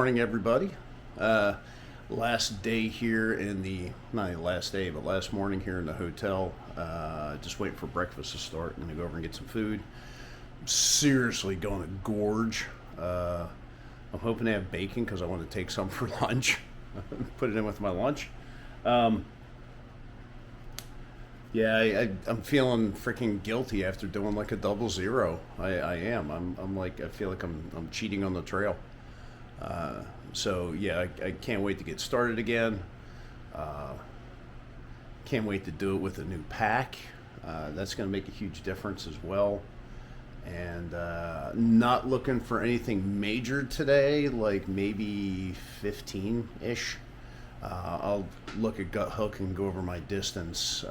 morning, everybody. Last day here in the, not the last day, but last morning here in the hotel. Just waiting for breakfast to start. I'm going to go over and get some food. I'm seriously going to gorge. I'm hoping to have bacon because I want to take some for lunch. Put it in with my lunch. Yeah, I'm feeling freaking guilty after doing like a 00. I am. I'm like, I feel like I'm cheating on the trail. So yeah, I can't wait to get started again. Can't wait to do it with a new pack. That's going to make a huge difference as well. And not looking for anything major today, like maybe 15-ish. I'll look at gut hook and go over my distance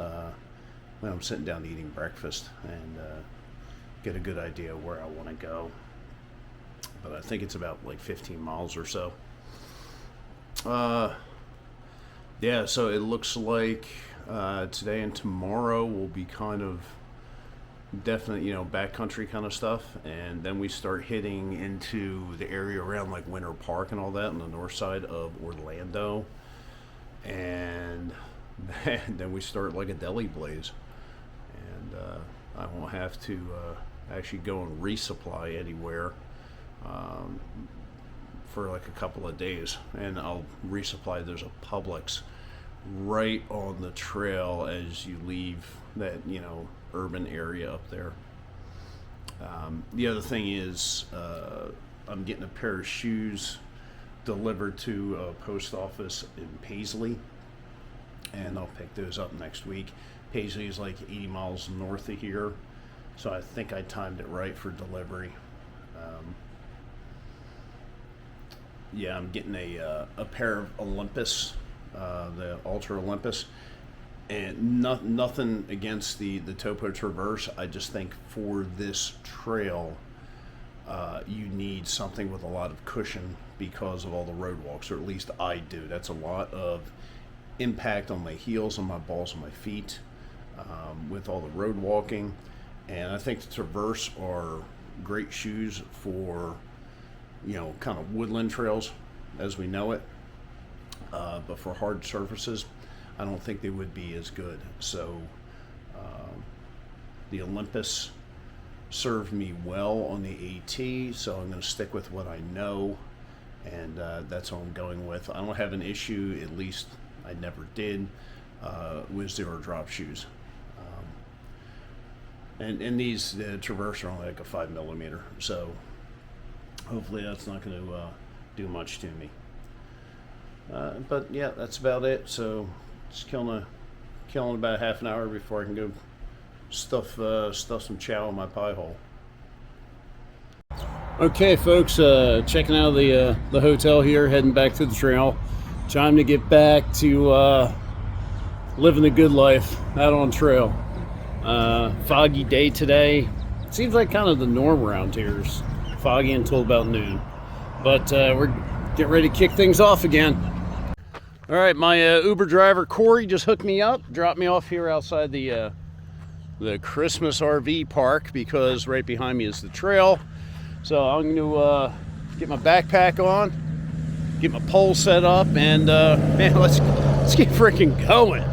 when I'm sitting down eating breakfast and get a good idea of where I want to go. But I think it's about like 15 miles or so. Yeah, so it looks like today and tomorrow will be kind of definite, backcountry kind of stuff. And then we start hitting into the area around like Winter Park and all that on the north side of Orlando. And then we start like a deli blaze. And I won't have to actually go and resupply anywhere for like a couple of days. And I'll resupply. There's a Publix right on the trail as you leave that, urban area up there. The other thing is I'm getting a pair of shoes delivered to a post office in Paisley, and I'll pick those up next week. Paisley is like 80 miles north of here, so I think I timed it right for delivery. Yeah, I'm getting a pair of Olympus, the Ultra Olympus, and nothing against the Topo Traverse. I just think for this trail, you need something with a lot of cushion because of all the road walks, or at least I do. That's a lot of impact on my heels, on my balls, on my feet, with all the road walking. And I think the Traverse are great shoes for, kind of woodland trails as we know it. But for hard surfaces, I don't think they would be as good. So the Olympus served me well on the AT, so I'm going to stick with what I know, and that's what I'm going with. I don't have an issue, at least I never did, with zero drop shoes. And these Traverse are only like a 5mm, so hopefully that's not going to do much to me. But yeah, that's about it. So just killing about half an hour before I can go stuff some chow in my pie hole. Okay, folks, checking out the hotel here, heading back to the trail. Time to get back to living the good life out on trail. Foggy day today. Seems like kind of the norm around here is foggy until about noon. But we're getting ready to kick things off again. All right, my Uber driver Corey just hooked me up, dropped me off here outside the Christmas RV park because right behind me is the trail. So I'm going to get my backpack on, get my pole set up, and man, let's get freaking going.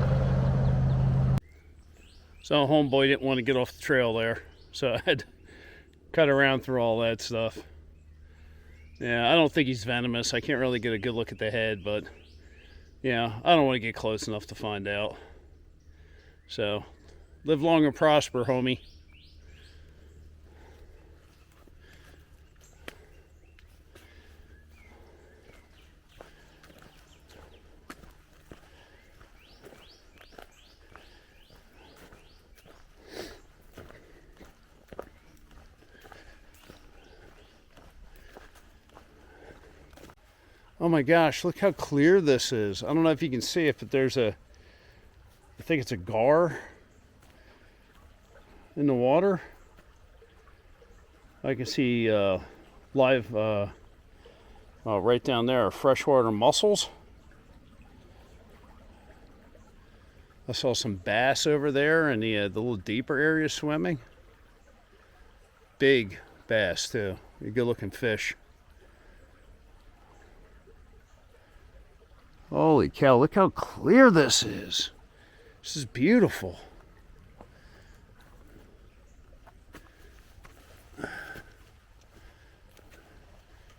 So homeboy didn't want to get off the trail there, so I had to cut around through all that stuff. Yeah, I don't think he's venomous. I can't really get a good look at the head, but yeah, I don't want to get close enough to find out. So, live long and prosper, homie. Oh my gosh, look how clear this is. I don't know if you can see it, but there's I think it's a gar in the water. I can see live, right down there, are freshwater mussels. I saw some bass over there in the little deeper area swimming. Big bass too, a good looking fish. Holy cow, look how clear this is. This is beautiful.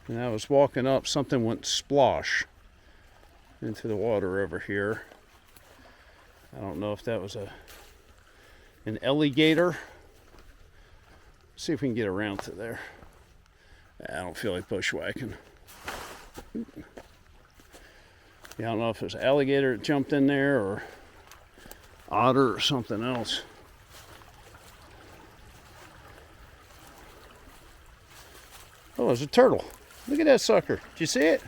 And I was walking up, something went splosh into the water over here. I don't know if that was an alligator. See if we can get around to there. I don't feel like bushwhacking. Yeah, I don't know if it was an alligator that jumped in there or otter or something else. Oh, there's a turtle. Look at that sucker. Did you see it?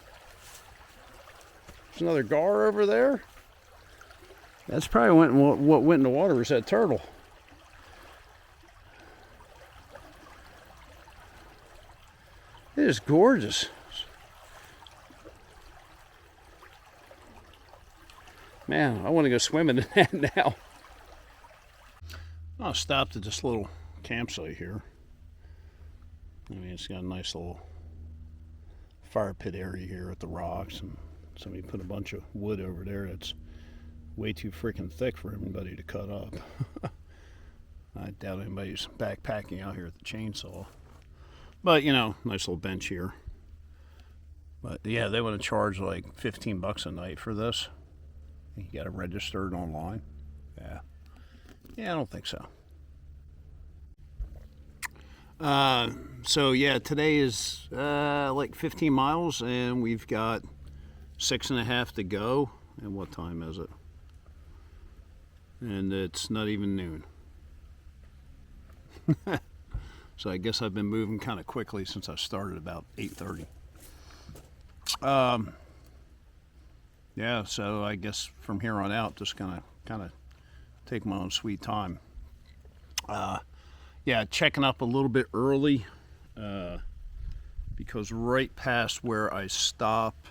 There's another gar over there. That's probably what went in the water was that turtle. It is gorgeous. Man, I want to go swimming in that now. I stopped at this little campsite here. I mean, it's got a nice little fire pit area here with the rocks, and somebody put a bunch of wood over there that's way too freaking thick for anybody to cut up. I doubt anybody's backpacking out here with the chainsaw. But, you know, nice little bench here. But, yeah, they want to charge like $15 a night for this. You got to register it online. Yeah. Yeah, I don't think so. So, yeah, today is like 15 miles, and we've got 6.5 to go. And what time is it? And it's not even noon. So I guess I've been moving kind of quickly since I started about 8:30. Yeah, so I guess from here on out, just gonna kind of take my own sweet time. Yeah, checking up a little bit early because right past where I stop,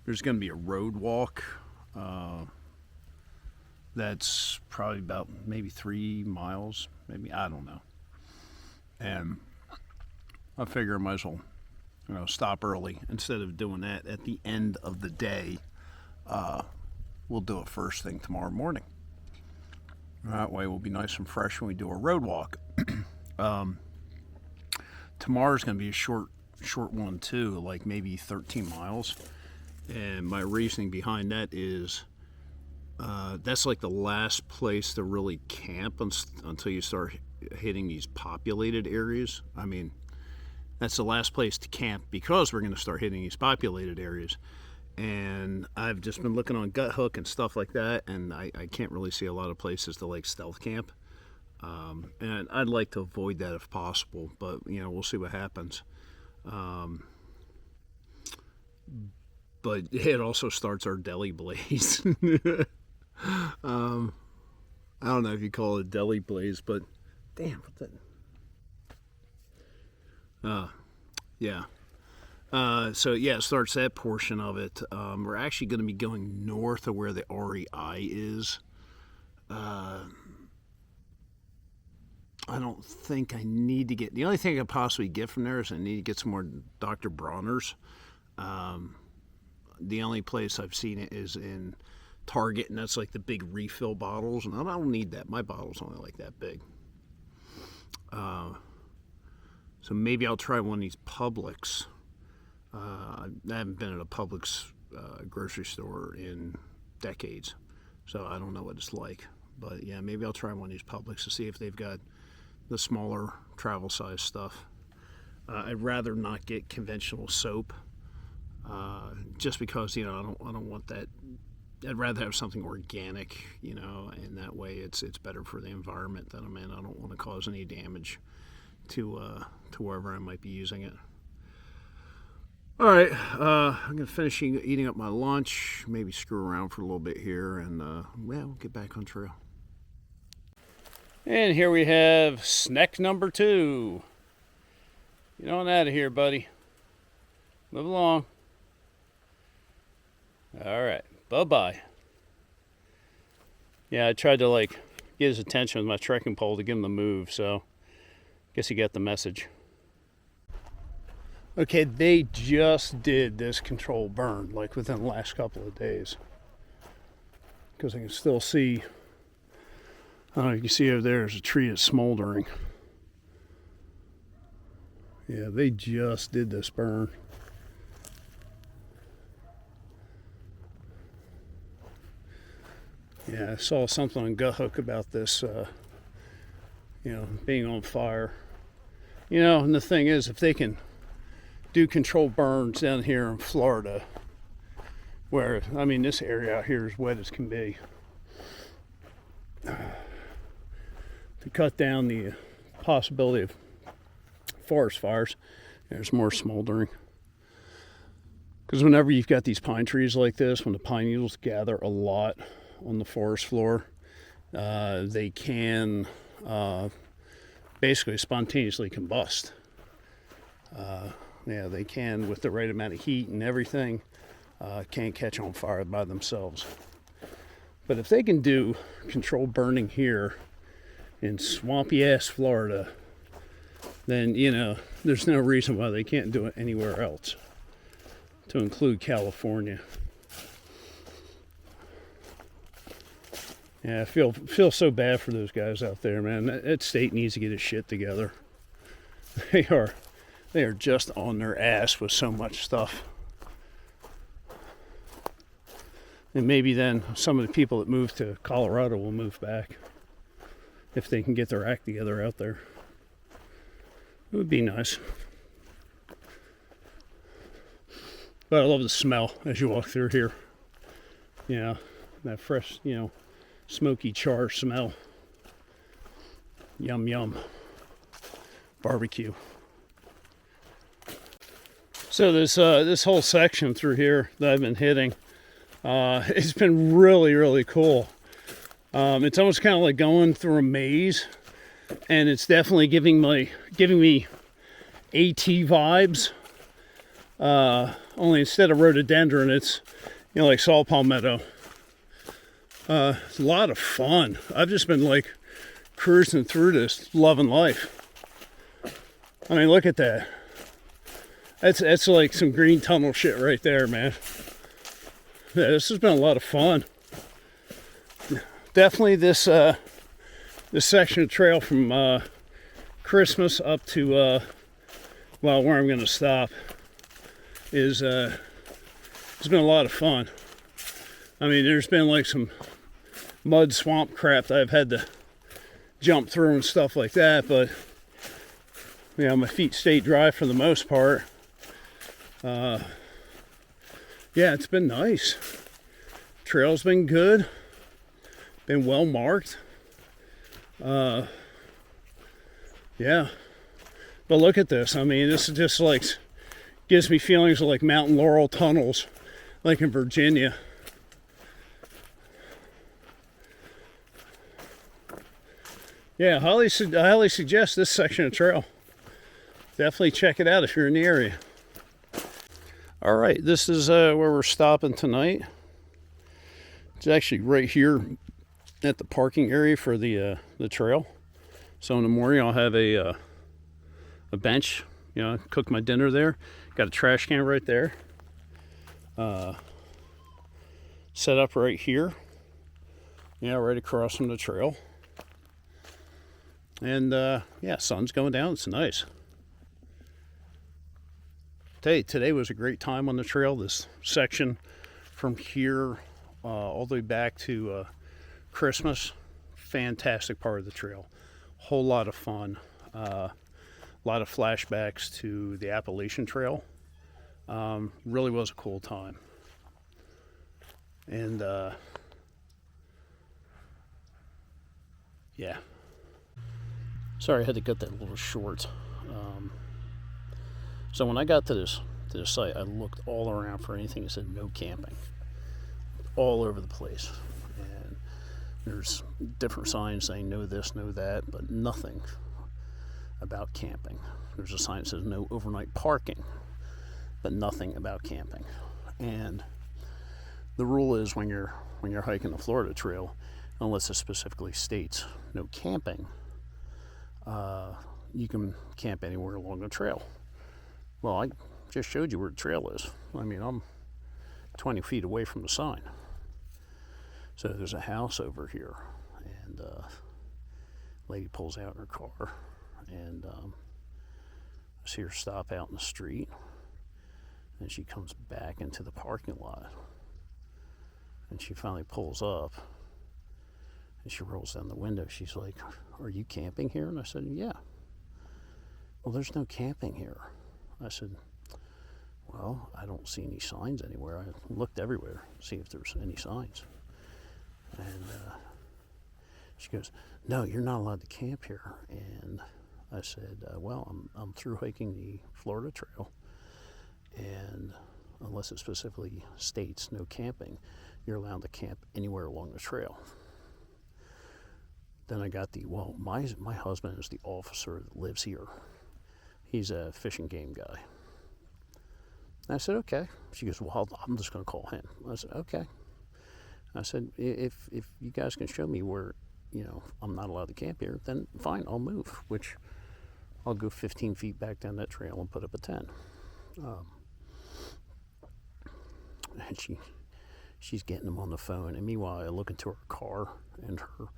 there's going to be a road walk that's probably about maybe 3 miles, maybe, I don't know. And I figure I might as well, you know, stop early instead of doing that at the end of the day. We'll do it first thing tomorrow morning. That way we'll be nice and fresh when we do a road walk. Tomorrow's going to be a short one too, like maybe 13 miles. And my reasoning behind that is that's like the last place to really camp until you start hitting these populated areas. I mean, that's the last place to camp because we're going to start hitting these populated areas. And I've just been looking on Gut Hook and stuff like that, and I can't really see a lot of places to like stealth camp. And I'd like to avoid that if possible, but you know, we'll see what happens. But it also starts our deli blaze. I don't know if you call it a deli blaze, but damn, what the... yeah. So yeah, it starts that portion of it. We're actually going to be going north of where the REI is. I don't think I need to get... The only thing I could possibly get from there is I need to get some more Dr. Bronner's. The only place I've seen it is in Target, and that's like the big refill bottles, and I don't need that. My bottle's only like that big. So maybe I'll try one of these Publix. I haven't been at a Publix grocery store in decades, so I don't know what it's like. But yeah, maybe I'll try one of these Publix to see if they've got the smaller travel size stuff. I'd rather not get conventional soap, just because, you know, I don't want that. I'd rather have something organic, you know, and that way it's better for the environment that I'm in. I don't want to cause any damage to wherever I might be using it. All right, I'm gonna finish eating up my lunch, maybe screw around for a little bit here, and we'll get back on trail. And here we have snack number 2. Get on out of here, buddy. Move along. All right, bye-bye. Yeah, I tried to like get his attention with my trekking pole to get him to move, so I guess he got the message. Okay, they just did this controlled burn, like within the last couple of days. Because I can still see, I don't know, you can see over there, there's a tree that's smoldering. Yeah, they just did this burn. Yeah, I saw something on Gut Hook about this, being on fire. And the thing is, if they can do controlled burns down here in Florida, where, I mean, this area out here is wet as can be, to cut down the possibility of forest fires, there's more smoldering. Because whenever you've got these pine trees like this, when the pine needles gather a lot on the forest floor, they can basically spontaneously combust. Yeah, they can, with the right amount of heat and everything, can't catch on fire by themselves. But if they can do controlled burning here in swampy ass Florida, then there's no reason why they can't do it anywhere else, to include California. Yeah, I feel so bad for those guys out there, man. That state needs to get its shit together. They are just on their ass with so much stuff. And maybe then some of the people that move to Colorado will move back if they can get their act together out there. It would be nice. But I love the smell as you walk through here. Yeah, that fresh, smoky char smell. Yum yum. Barbecue. So this whole section through here that I've been hitting, it's been really, really cool. It's almost kind of like going through a maze, and it's definitely giving me AT vibes. Only instead of rhododendron, it's like saw palmetto. It's a lot of fun. I've just been like cruising through this, loving life. I mean, look at that. That's like some green tunnel shit right there, man. Yeah, this has been a lot of fun. Definitely this section of trail from Christmas up to where I'm going to stop it's been a lot of fun. I mean, there's been like some mud swamp crap that I've had to jump through and stuff like that, but my feet stay dry for the most part. Yeah, it's been nice. Trail's been good. Been well marked. Yeah. But look at this. I mean, this is just like, gives me feelings of like Mountain Laurel tunnels, like in Virginia. Yeah, I highly suggest this section of trail. Definitely check it out if you're in the area. All right, this is where we're stopping tonight. It's actually right here at the parking area for the trail. So in the morning I'll have a bench, cook my dinner there. Got a trash can right there. Set up right here. Right across from the trail. And sun's going down. It's nice. Today was a great time on the trail. This section from here all the way back to Christmas, fantastic part of the trail. Whole lot of fun. A lot of flashbacks to the Appalachian Trail. Really was a cool time. And yeah. Sorry, I had to cut that a little short. So when I got to this site, I looked all around for anything that said no camping. All over the place. And there's different signs saying no this, no that, but nothing about camping. There's a sign that says no overnight parking, but nothing about camping. And the rule is when you're hiking the Florida Trail, unless it specifically states no camping, you can camp anywhere along the trail. Well, I just showed you where the trail is. I mean, I'm 20 feet away from the sign. So there's a house over here, and lady pulls out in her car, and I see her stop out in the street, and she comes back into the parking lot, and she finally pulls up, and she rolls down the window. She's like, "Are you camping here?" And I said, "Yeah." "Well, there's no camping here." I said, "Well, I don't see any signs anywhere. I looked everywhere to see if there's any signs." And she goes, "No, you're not allowed to camp here." And I said, "Well, I'm through hiking the Florida Trail, and unless it specifically states no camping, you're allowed to camp anywhere along the trail." Then I got well, my husband is the officer that lives here. He's a fish and game guy. And I said, "Okay." She goes, "Well, I'm just going to call him." I said, "Okay." I said, if you guys can show me where, I'm not allowed to camp here, then fine, I'll move, which I'll go 15 feet back down that trail and put up a tent." And she's getting them on the phone, and meanwhile I look into her car, and her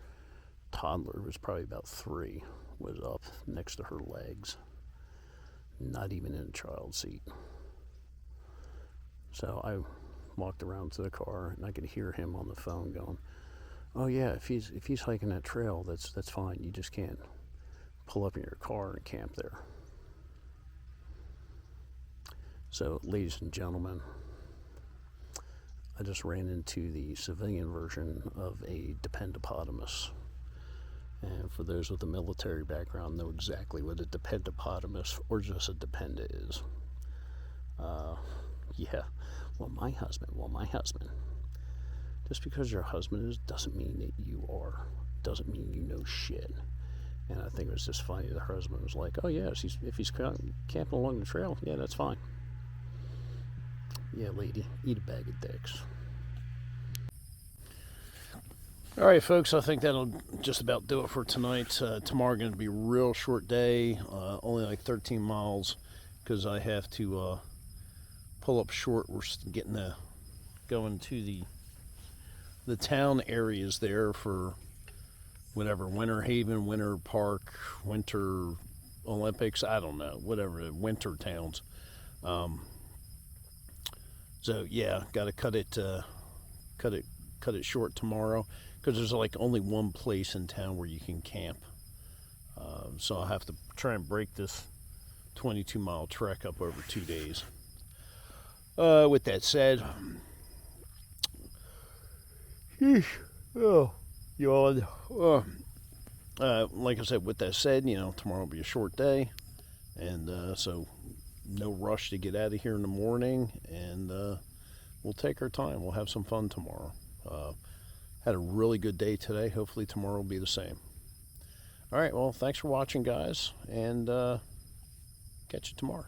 toddler, was probably about 3, was up next to her legs, not even in a child seat. So I walked around to the car, and I could hear him on the phone going, "Oh yeah, if he's hiking that trail, that's fine. You just can't pull up in your car and camp there." So, ladies and gentlemen, I just ran into the civilian version of a dependopotamus. And for those with a military background, know exactly what a dependopotamus or just a dependa is. Yeah. Well, my husband. Just because your husband is doesn't mean that you are. Doesn't mean you know shit. And I think it was just funny. The husband was like, "Oh yeah, if he's camping along the trail, yeah, that's fine." Yeah, lady, eat a bag of dicks. All right, folks, I think that'll just about do it for tonight. Tomorrow going to be a real short day, only like 13 miles, because I have to pull up short. We're going to the town areas there for whatever, Winter Haven, Winter Park, Winter Olympics, I don't know, whatever, winter towns. So yeah, got to cut it short tomorrow, because there's like only one place in town where you can camp. So I'll have to try and break this 22-mile trek up over 2 days. With that said, yawn. Like I said, with that said, tomorrow will be a short day, and so no rush to get out of here in the morning, and we'll take our time. We'll have some fun tomorrow. Had a really good day today. Hopefully tomorrow will be the same. All right, well, thanks for watching, guys, and catch you tomorrow.